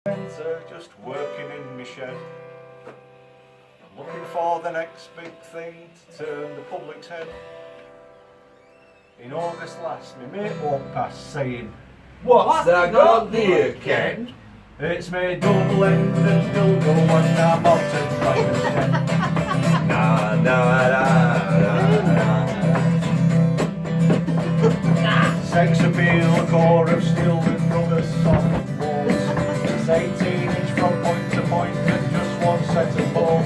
Just working in my shed, looking for the next big thing to turn the public's head. In August last, my mate walked past saying, "What's that got there, Ken?" "It's me double-ended dildo and I'm off to Dragon's Den." Na na na. Sex appeal, a core of steel with rubber soft walls. It's 18-inch from point to point and just one set of balls.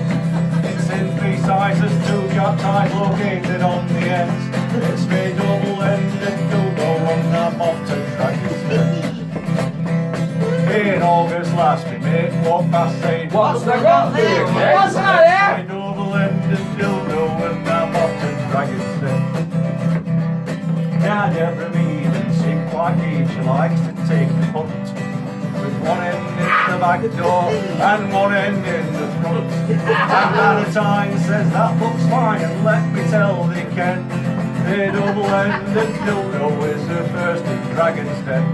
It's in 3 sizes, 2 jar ties located on the ends. It's me double-ended dildo and I'm off to Dragon's Den. In August last, my mate walked past saying, "What's that got there, Ken?" What's that, It's me double-ended dildo and I'm off to Dragon's Den. Now Deborah Meaden seemed quite keen, she likes to take the punt, with one end in the back door and one end in the front. And Valentine says that looks fine, and let me tell thee, Ken, the double-ended dildo is the first in Dragon's Den.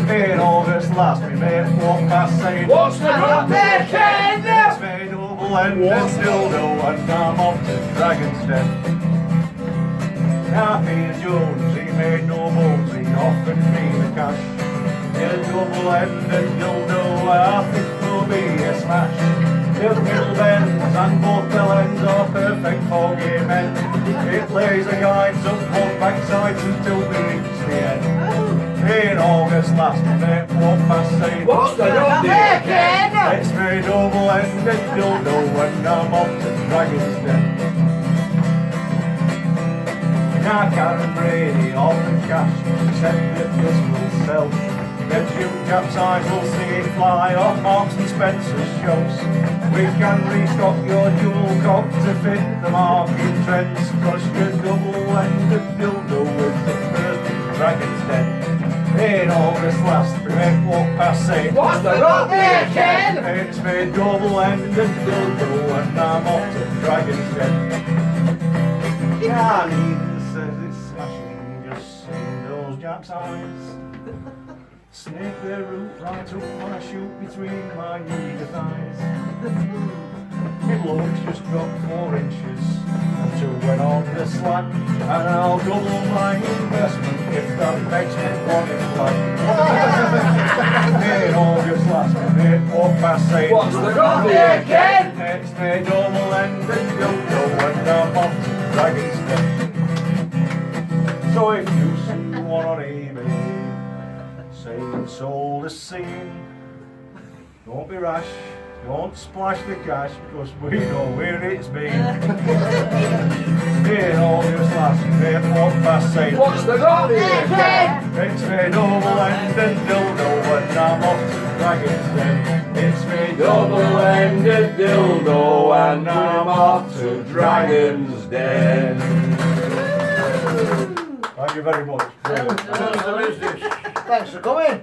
In August last, my mate walked past saying, "What's that got there, Ken?" It's me double-ended dildo and I'm off to Dragon's Den. Now Peter Jones, he made no bones, he offered me the cash. The double-ended dildo, I think will be a smash. The middle bends and both bell ends are perfect for gay men. It lays a guide up both backsides until we reach the end. In August last, my mate walked past saying, "What's that got there, Ken?" It's me double-ended dildo and I'm off to Dragon's Den. Now Karen Brady offered cash, she said that this will sell. Then Jim Jap's eyes will see it fly off Marks and Spencer's shelves. We can restock your dual cock to fit the market trends, cause your double-ended dildo is the first in Dragon's Den. In August last, we mate walked past saying, "What's that got there, Ken?" It's me double-ended dildo and I'm off to Dragon's Den. Now Needham says it's smashing, just seeing those Jack's eyes. Snake their root right up my shoot between my eager thighs. My bloke's just dropped 4 inches and 2 went on the slack, and I'll double my investment if that makes me one in black. In August last, my mate walked past saying, "What's that got there, Ken?" It's me double-ended dildo and I'm off to Dragon's Den. So if you see one on eBay saying sold a scene, don't be rash, don't splash the cash, because we know where it's been. In August last, they walked past saying, "What's that got there, Ken?" It's me double-ended dildo and I'm off to Dragon's Den. It's me Double-ended dildo and I'm off to Dragon's Den. Thank you very much. Thanks for coming.